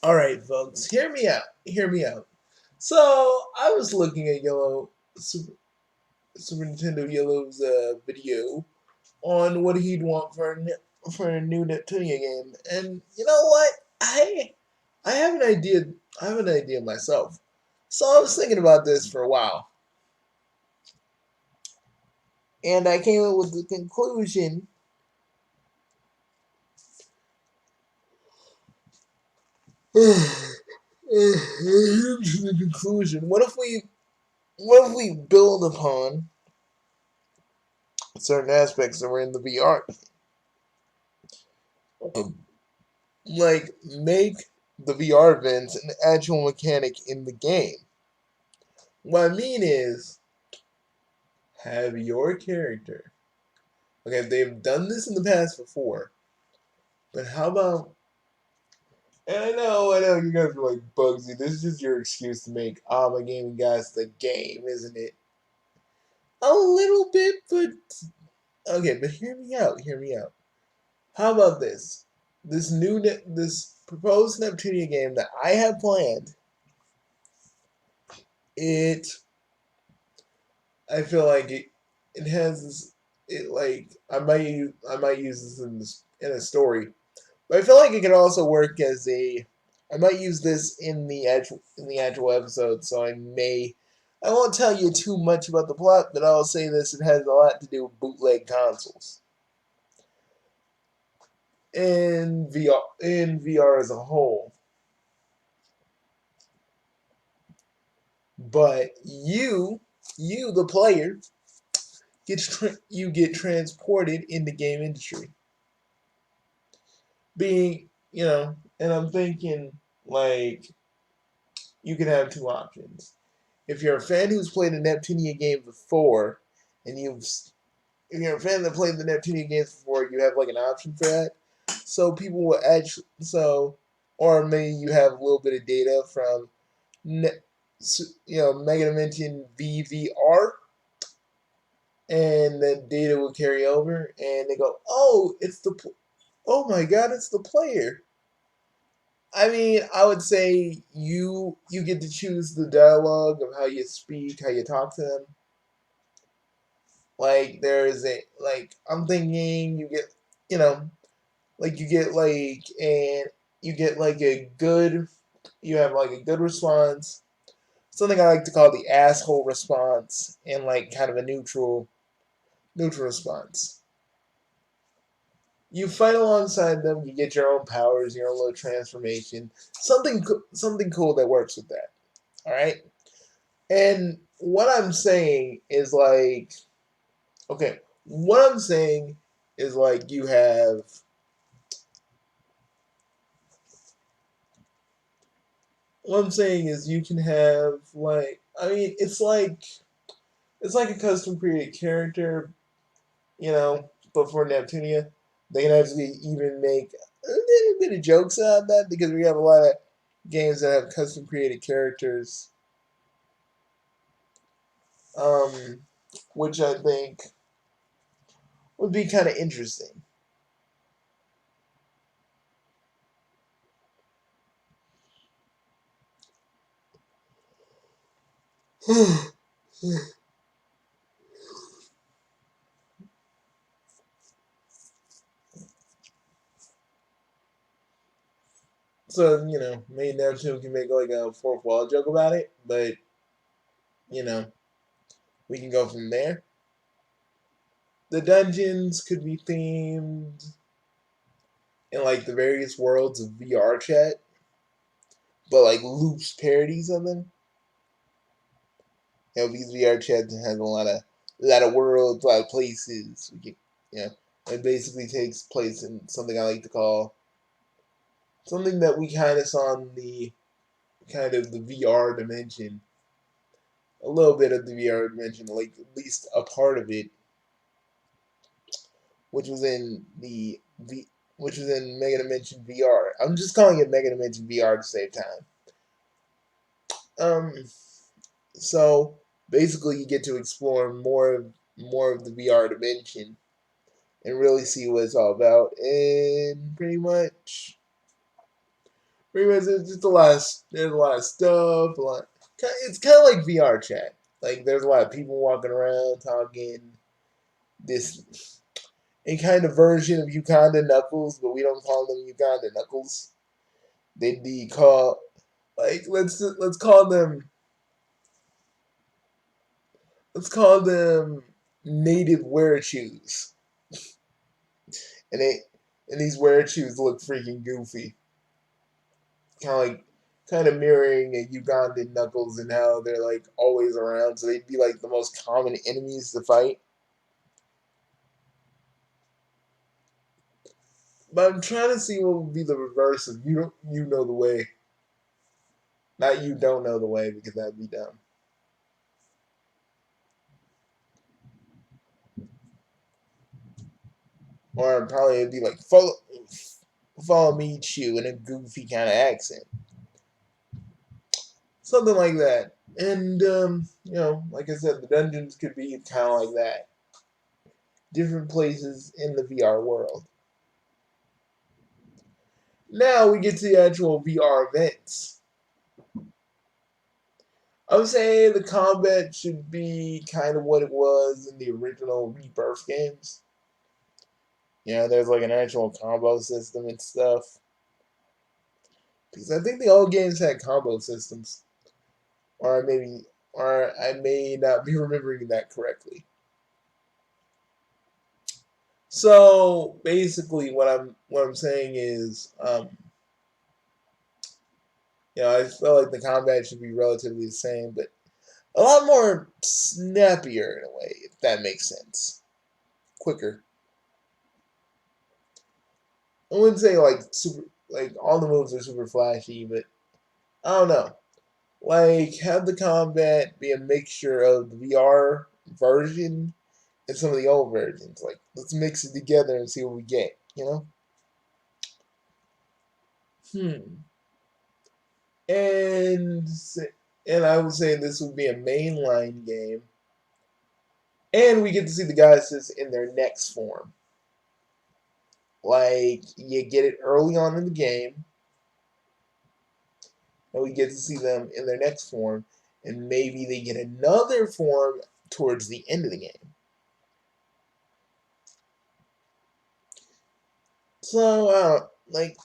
Alright, folks, hear me out. Hear me out. So, I was looking at Super Nintendo Yellow's video on what he'd want for a new Neptunia game. And you know what? I have an idea. I have an idea myself. So, I was thinking about this for a while. And I came up with the conclusion. The conclusion. What if we build upon certain aspects that were in the VR, like make the VR events an actual mechanic in the game? What I mean is, have your character. Okay, they've done this in the past before, but how about? And I know, you guys are like, Bugsy, this is just your excuse to make my gaming guys the game, isn't it? A little bit, but okay. But hear me out. Hear me out. How about this? This proposed Neptunia game that I have planned. It I feel like it has this. It like I might use this in a story, but I feel like it could also work as a. I might use this in the actual episode, so I won't tell you too much about the plot, but I'll say this: it has a lot to do with bootleg consoles and VR as a whole. But you the player, you get transported in the game industry. Being, and I'm thinking like you can have two options. If you're a fan who's played a Neptunia game before, and if you're a fan that played the Neptunia games before, you have like an option for that. So people will actually or maybe you have a little bit of data from, Mega Dimension VVR, and then data will carry over, and they go, oh my god, it's the player. I mean, I would say you get to choose the dialogue of how you speak, how you talk to them. Like there's a like I'm thinking you know like you get like and you get like a good you have like a good response, something I like to call the asshole response, and like kind of a neutral response. You fight alongside them. You get your own powers, your own little transformation. Something cool that works with that. All right. And what I'm saying is like, okay, what I'm saying is like you have. What I'm saying is you can have like, I mean, it's like a custom created character, but for Neptunia, they can actually even make a little bit of jokes out of that because we have a lot of games that have custom created characters, um, which I think would be kind of interesting. So, maybe Neptune can make like a fourth wall joke about it, but, you know, we can go from there. The dungeons could be themed in like the various worlds of VR chat, but like loose parodies of them. These VR chats has a lot of worlds, a lot of places. It basically takes place in something I like to call something that we kind of saw in the kind of the VR dimension, a little bit of the VR dimension, like at least a part of it, which was in which was in Mega Dimension VR. I'm just calling it Mega Dimension VR to save time. Um, so basically, you get to explore more of the VR dimension and really see what it's all about, and Pretty much, there's a lot of stuff. It's kind of like VR chat. Like there's a lot of people walking around talking. This a kind of version of Uganda Knuckles, but we don't call them Uganda Knuckles. They'd be called like let's call them native wear shoes, and they and these wear shoes look freaking goofy, kind of like kind of mirroring a Ugandan Knuckles and how they're like always around, so they'd be like the most common enemies to fight. But I'm trying to see what would be the reverse of you know the way, not you don't know the way because that'd be dumb. Or probably it'd be like follow me, chew in a goofy kind of accent, something like that. And like I said, the dungeons could be kind of like that, different places in the VR world. Now we get to the actual VR events. I would say the combat should be kind of what it was in the original Rebirth games. There's like an actual combo system and stuff. Because I think the old games had combo systems, or I may not be remembering that correctly. So basically, what I'm saying is, I feel like the combat should be relatively the same, but a lot more snappier in a way, if that makes sense. Quicker. I wouldn't say like super, like all the moves are super flashy, but I don't know. Like have the combat be a mixture of the VR version and some of the old versions. Like let's mix it together and see what we get. Hmm. And and I would say this would be a mainline game, and we get to see the guys in their next form. Like you get it early on in the game, and we get to see them in their next form, and maybe they get another form towards the end of the game. So, I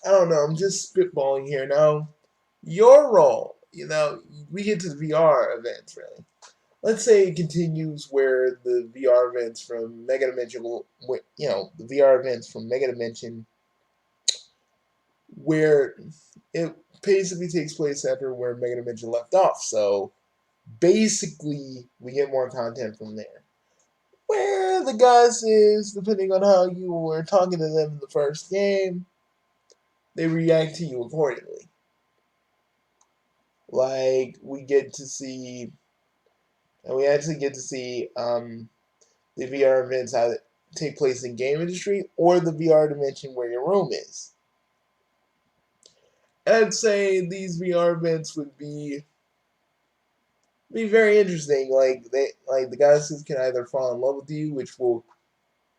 don't know. I'm just spitballing here now. Your role, we get to the VR events, really. Let's say it continues where the VR events from Mega Dimension, the VR events from Mega Dimension, where it basically takes place after where Mega Dimension left off. So basically, we get more content from there. Where the guys is, depending on how you were talking to them in the first game, they react to you accordingly. Like we get to see, and we actually get to see the VR events either take place in game industry or the VR dimension where your room is. I'd say these VR events would be very interesting. Like the guys who can either fall in love with you, which will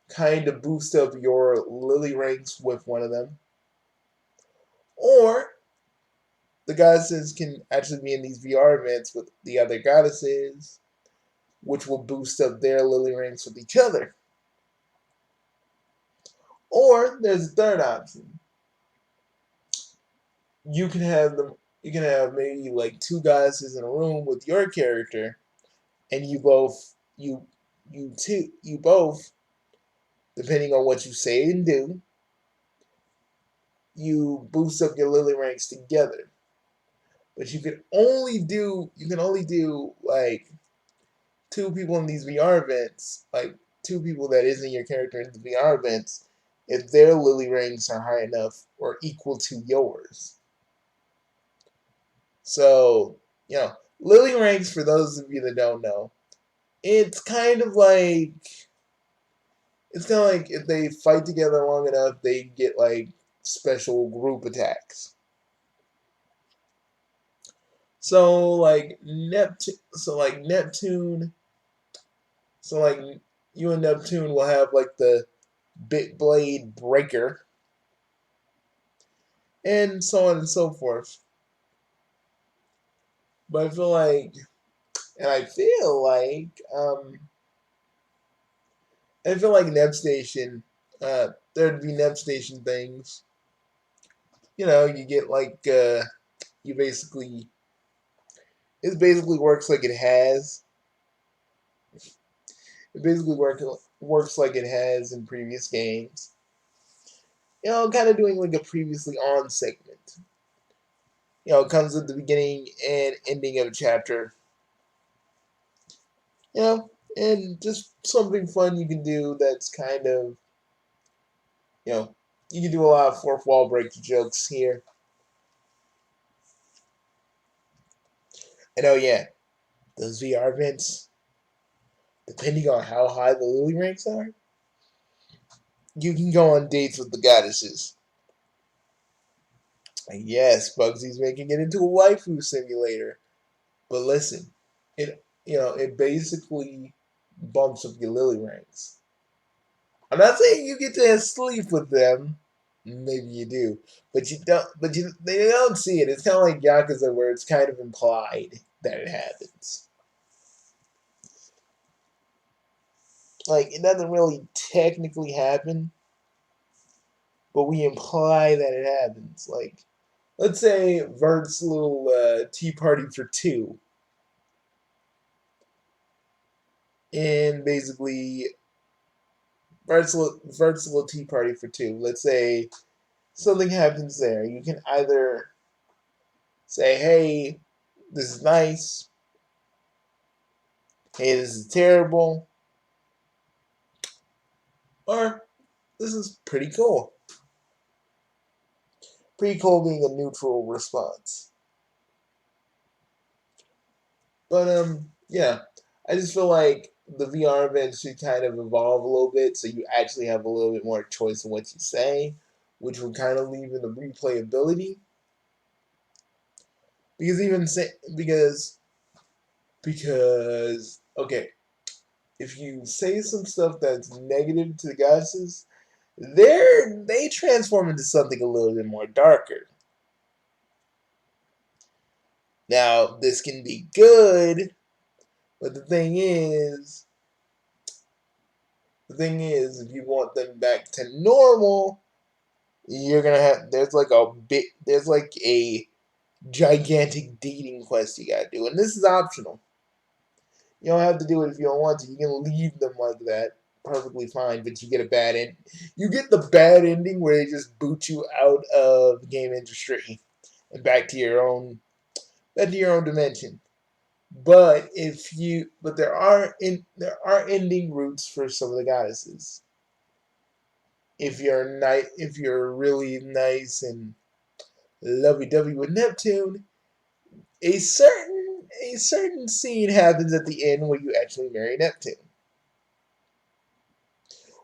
kind of boost up your Lily ranks with one of them, or the goddesses can actually be in these VR events with the other goddesses, which will boost up their Lily ranks with each other. Or there's a third option. You can have maybe like two goddesses in a room with your character, and you both, depending on what you say and do, you boost up your Lily ranks together. But you can only do like two people in these VR events, like two people that isn't your character in the VR events, if their Lily ranks are high enough or equal to yours. So, Lily ranks, for those of you that don't know, it's kind of like if they fight together long enough, they get like special group attacks. Neptune, so like you and Neptune will have like the Bit Blade Breaker, and so on and so forth. But I feel like, and I feel like NepStation, there'd be NepStation things. You get like, you basically, it basically works like it has. It basically works like it has in previous games. Kind of doing like a previously on segment. It comes at the beginning and ending of a chapter. And just something fun you can do that's kind of, you can do a lot of fourth wall break jokes here. And oh yeah, those VR events, depending on how high the lily ranks are, you can go on dates with the goddesses. And yes, Bugsy's making it into a waifu simulator. But listen, it basically bumps up your lily ranks. I'm not saying you get to sleep with them. Maybe you do, but you don't. But they don't see it. It's kind of like Yakuza, where it's kind of implied that it happens. Like it doesn't really technically happen, but we imply that it happens. Like, let's say Vert's little tea party for two, and basically Vert's little tea party for two. Let's say something happens there. You can either say, "Hey, this is nice," "Hey, this is terrible," or "This is pretty cool." Pretty cool being a neutral response. But yeah, I just feel like the VR event should kind of evolve a little bit, so you actually have a little bit more choice in what you say, which would kind of leave in the replayability. Because even say because okay, if you say some stuff that's negative to the goddesses, they transform into something a little bit more darker. Now this can be good, but the thing is, if you want them back to normal, you're gonna have there's like a gigantic dating quest you gotta do, and this is optional. You don't have to do it if you don't want to. You can leave them like that, perfectly fine. But you get a bad end. You get the bad ending where they just boot you out of the game industry and back to your own dimension. But there are ending routes for some of the goddesses. If you're really nice and lovey-dovey with Neptune, a certain scene happens at the end where you actually marry Neptune.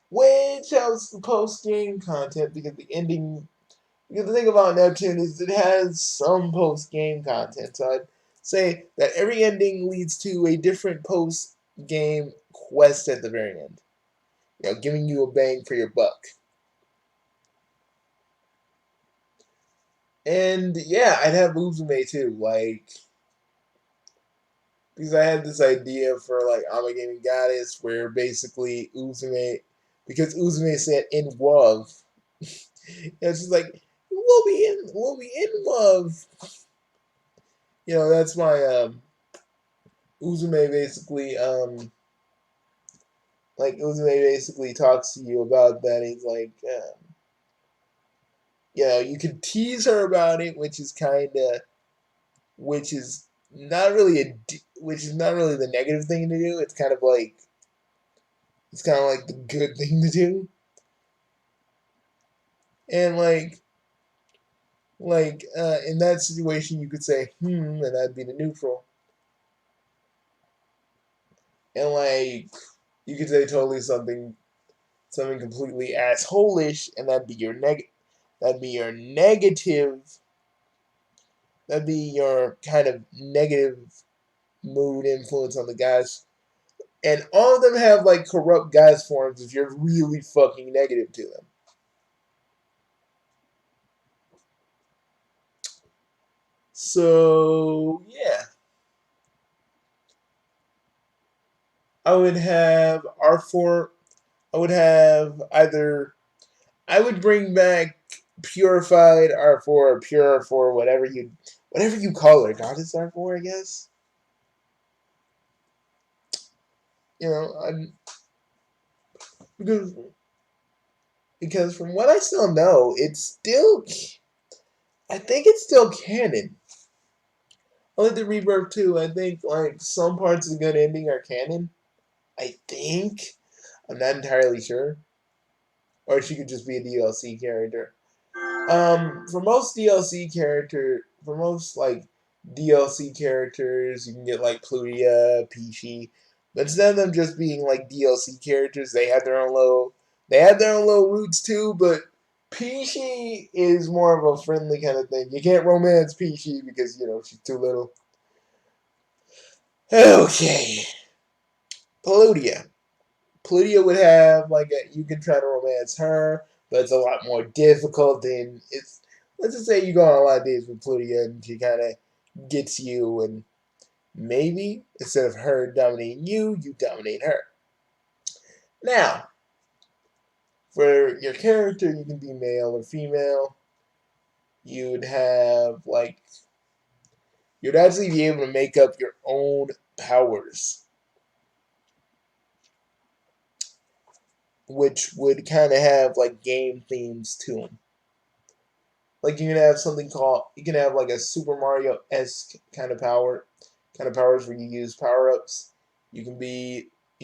Which helps the post game content because because the thing about Neptune is it has some post game content. So I'd say that every ending leads to a different post game quest at the very end. Giving you a bang for your buck. And yeah, I'd have Uzume too, because I had this idea for like I'm a Gaming Goddess where basically because Uzume said in love, it's just like we'll be in love. That's my Uzume basically Uzume basically talks to you about that. He's like, you could tease her about it, which is not really the negative thing to do. It's kind of like the good thing to do, and in that situation, you could say and that'd be the neutral, and you could say totally something completely assholish, and that'd be your negative, that'd be your kind of negative mood influence on the guys. And all of them have like corrupt guys forms if you're really fucking negative to them. So yeah, I would have R4. I would have either. I would bring back purified R4 or pure R4, whatever you call her. Goddess R4, I guess. You know, because because from what I still know, I think it's still canon. Only the Rebirth 2, I think like some parts of the good ending are canon. I think. I'm not entirely sure. Or she could just be a DLC character. For most like DLC characters, you can get like Plutia, Peachy, but instead of them just being like DLC characters, they have their own little roots too. But Peachy is more of a friendly kind of thing. You can't romance Peachy because she's too little. Okay, Plutia. Plutia would have you can try to romance her, but it's a lot more difficult than it's. Let's just say you go on a lot of dates with Plutia and she kind of gets you, and maybe instead of her dominating you, you dominate her. Now, for your character, you can be male or female. You'd have you'd actually be able to make up your own powers, which would kind of have game themes to them. Like you can have like a Super Mario esque kind of powers where you use power ups. You can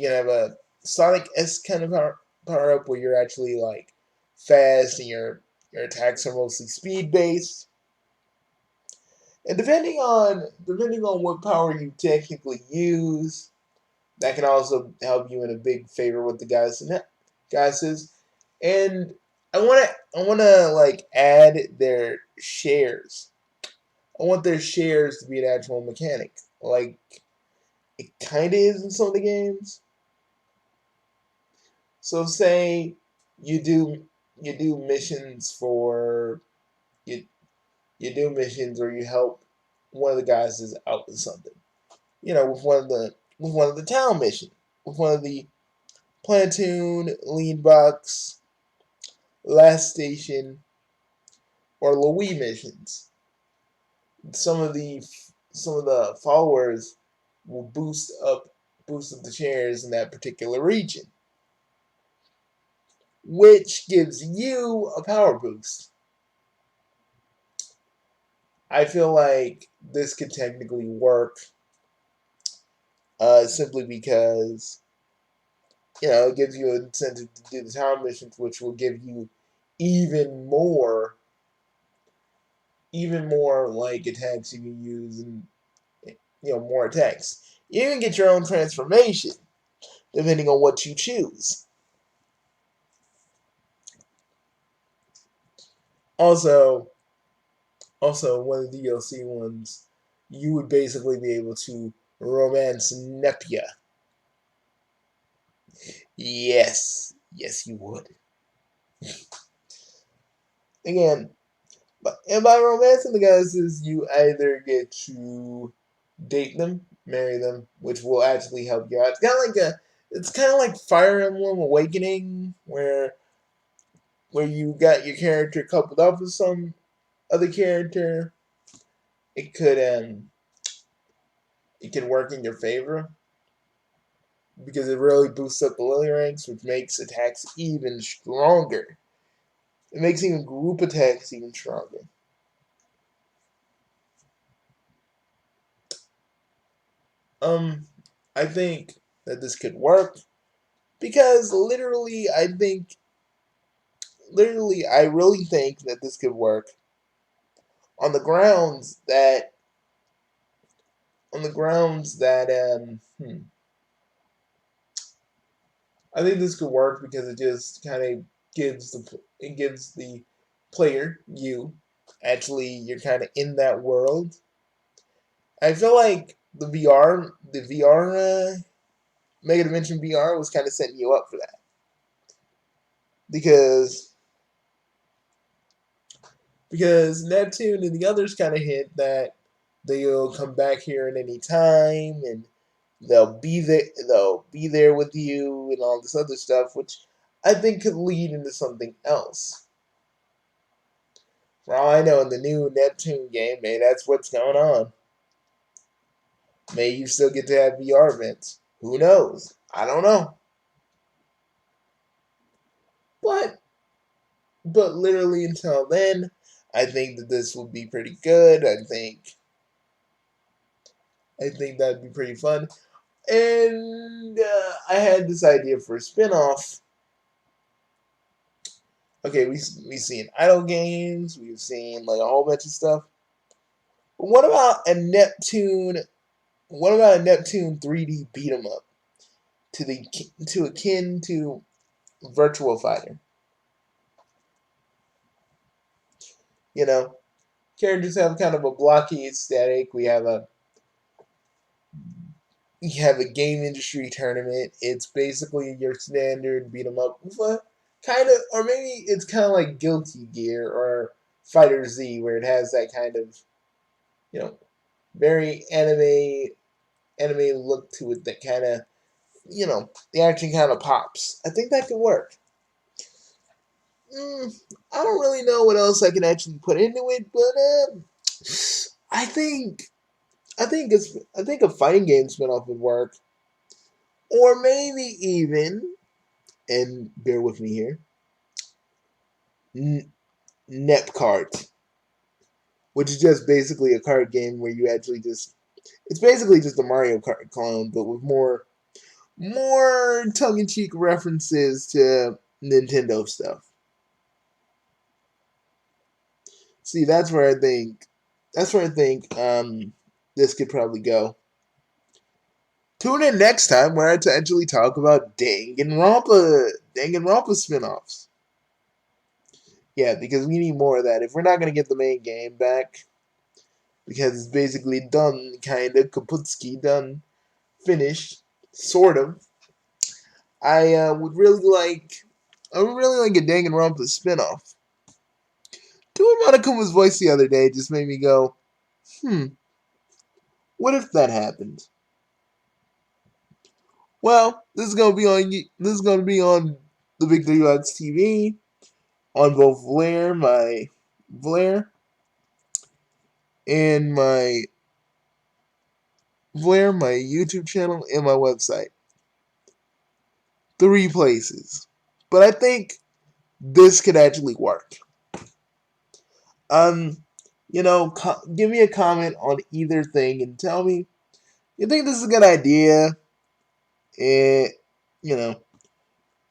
have a Sonic esque kind of power up where you're actually fast and your attacks are mostly speed based. And depending on what power you technically use, that can also help you in a big favor with the guys. And I wanna add their shares. I want their shares to be an actual mechanic. Like it kinda is in some of the games. So say you do you do missions for you you do missions or you help one of the guys is out with something. With one of the town missions. With one of the Platoon, Lean Box, Last Station, or Louis missions. Some of the some of the followers will boost up the shares in that particular region, which gives you a power boost. I feel like this could technically work simply because it gives you an incentive to do the town missions, which will give you even more attacks you can use and more attacks. You even get your own transformation depending on what you choose. Also, one of the DLC ones, you would basically be able to romance Nepia. Yes, you would. Again, and by romancing the guys is you either get to date them, marry them, which will actually help you out. It's kind of like Fire Emblem Awakening, where you got your character coupled up with some other character. It could it can work in your favor because it really boosts up the lily ranks, which makes attacks even stronger. It makes even group attacks even stronger. Um, I think that this could work because I really think that this could work on the grounds that I think this could work because it just kind of gives the player you're kind of in that world. I feel like the VR Mega Dimension VR was kind of setting you up for that because Neptune and the others kind of hint that they'll come back here at any time, and they'll be there with you and all this other stuff, which I think could lead into something else. For all I know, in the new Neptune game, maybe that's what's going on. Maybe you still get to have VR events. Who knows? I don't know. But literally until then, I think that this will be pretty good. I think that'd be pretty fun. And I had this idea for a spin-off. Okay, we've seen idle games, we've seen like a whole bunch of stuff. But what about a Neptune? What about a Neptune 3D beat 'em up to akin to Virtual Fighter? You know, characters have kind of a blocky aesthetic. We have a game industry tournament. It's basically your standard beat 'em up, but kind of, or maybe it's kind of like Guilty Gear or Fighter Z, where it has that kind of, you know, very anime look to it that kind of, the action kind of pops. I think that could work. I don't really know what else I can actually put into it, but I think I think a fighting game spinoff would work, or maybe even, and bear with me here, Nepcart, which is just basically a card game where you actually just it's basically just a Mario Kart clone, but with more tongue-in-cheek references to Nintendo stuff. See, that's where I think this could probably go. Tune in next time where I actually talk about Danganronpa spin-offs. Yeah, because we need more of that. If we're not gonna get the main game back, because it's basically done, kinda Kaputski done, finished, sort of. I would really like a Danganronpa spin-off. Doing Monokuma's voice the other day just made me go, what if that happened? Well, this is gonna be on the Big 3 Bucks TV, on both Blair and my YouTube channel and my website. 3 places. But I think this could actually work. Um, give me a comment on either thing and tell me you think this is a good idea. Eh, you know,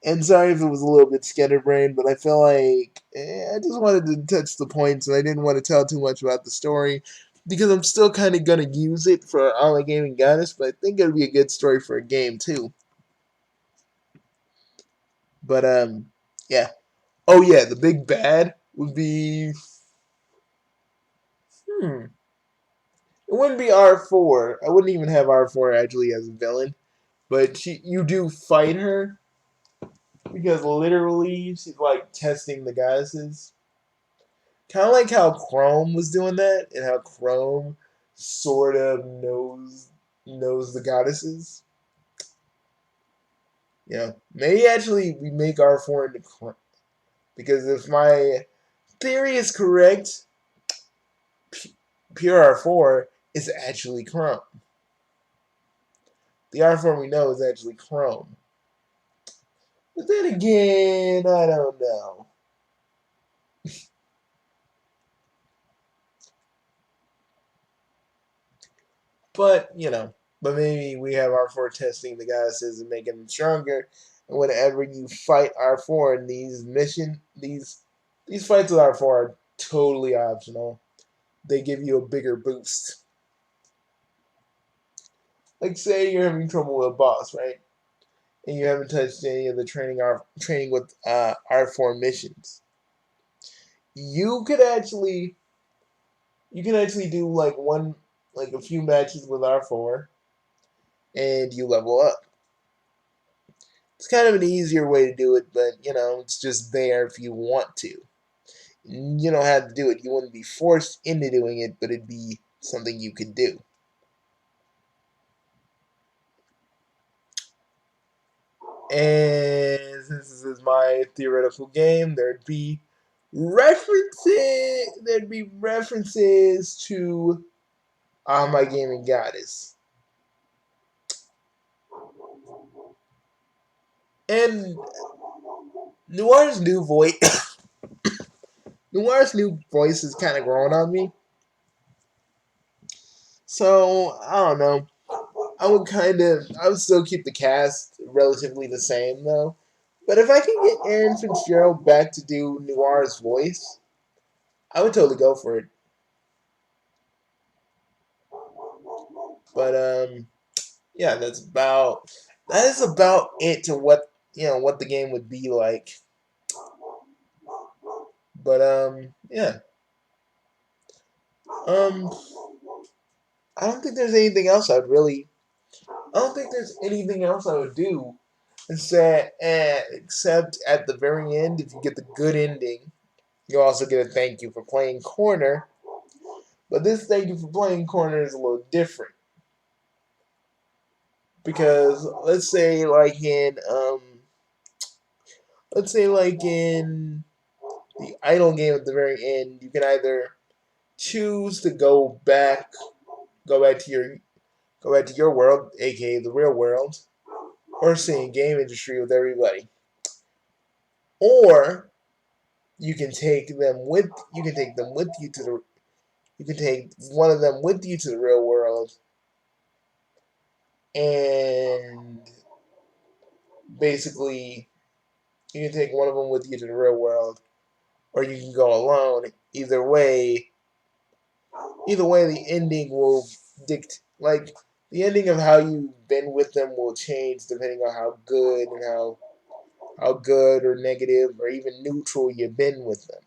and sorry if it was a little bit scatterbrained, but I feel like I just wanted to touch the points and I didn't want to tell too much about the story because I'm still kind of gonna use it for Online Gaming Goddess, but I think it'd be a good story for a game too. But yeah. Oh yeah, the big bad would be hmm. It wouldn't be R4. I wouldn't even have R4 actually as a villain, but you do fight her because literally she's like testing the goddesses. Kind of like how Chrome was doing that, and how Chrome sort of knows the goddesses. Maybe actually we make R4 into Chrome, because if my theory is correct, pure R4 is actually Chrome. The R4 we know is actually Chrome. But then again, I don't know. But, but maybe we have R4 testing the goddesses and making them stronger. And whenever you fight R4 in these fights with R4 are totally optional. They give you a bigger boost. Like say you're having trouble with a boss, right? And you haven't touched any of the training with R4 missions. You could actually do like a few matches with R4 and you level up. It's kind of an easier way to do it, but it's just there if you want to. You don't have to do it. You wouldn't be forced into doing it, but it'd be something you could do. And since this is my theoretical game, there'd be references to my gaming goddess. And Noir's new voice Noir's new voice is kinda growing on me. So I don't know. I would still keep the cast relatively the same though. But if I can get Aaron Fitzgerald back to do Noir's voice, I would totally go for it. But yeah, that is about it to what the game would be like. But yeah. Um I don't think there's anything else I don't think there's anything else I would do except at the very end, if you get the good ending, you also get a thank you for playing corner. But this thank you for playing corner is a little different. Because let's say like in the idle game at the very end, you can either choose to go back to your world, aka the real world, or stay in game industry with everybody. Or you can take them with you to the you can take one of them with you to the real world and basically you can take one of them with you to the real world or you can go alone. Either way the ending will the ending of how you've been with them will change depending on how good or negative or even neutral you've been with them.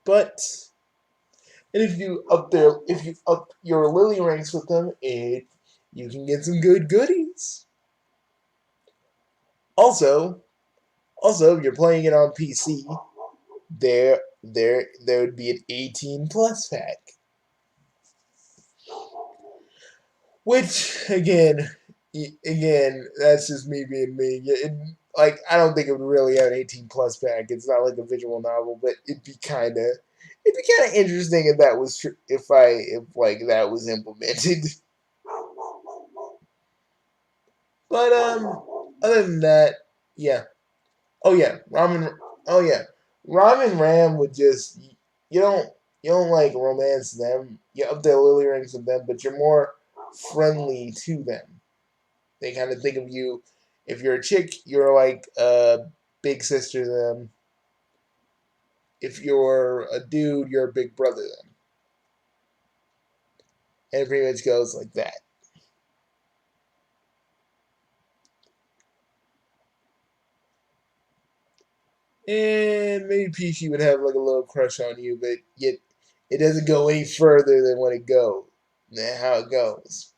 But and if you up your lily ranks with them, you can get some good goodies. Also, if you're playing it on PC, there would be an 18 plus pack. Which again, that's just me being me. I don't think it would really have an 18 plus pack. It's not like a visual novel, but it'd be kind of interesting if that was if that was implemented. But other than that, yeah. Oh yeah, ramen. Oh yeah, ramen Ram would just you don't you don't like romance them. You up their lily rings with them, but you're more friendly to them. They kind of think of you. If you're a chick, you're like a big sister to them. If you're a dude, you're a big brother to them. And it pretty much goes like that. And maybe Peachy would have like a little crush on you, but yet it doesn't go any further than how it goes.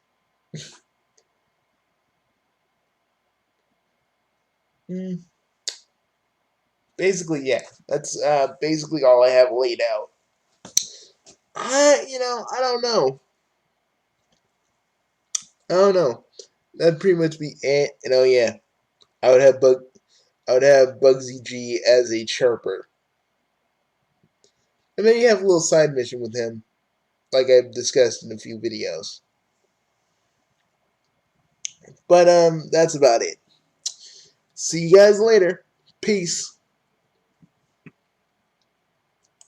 Mm, basically, yeah, that's basically all I have laid out. I don't know. I don't know. That'd pretty much be it. And oh yeah, I would have Bug, I would have Bugsy G as a chirper, and then you have a little side mission with him, like I've discussed in a few videos. But that's about it. See you guys later. Peace.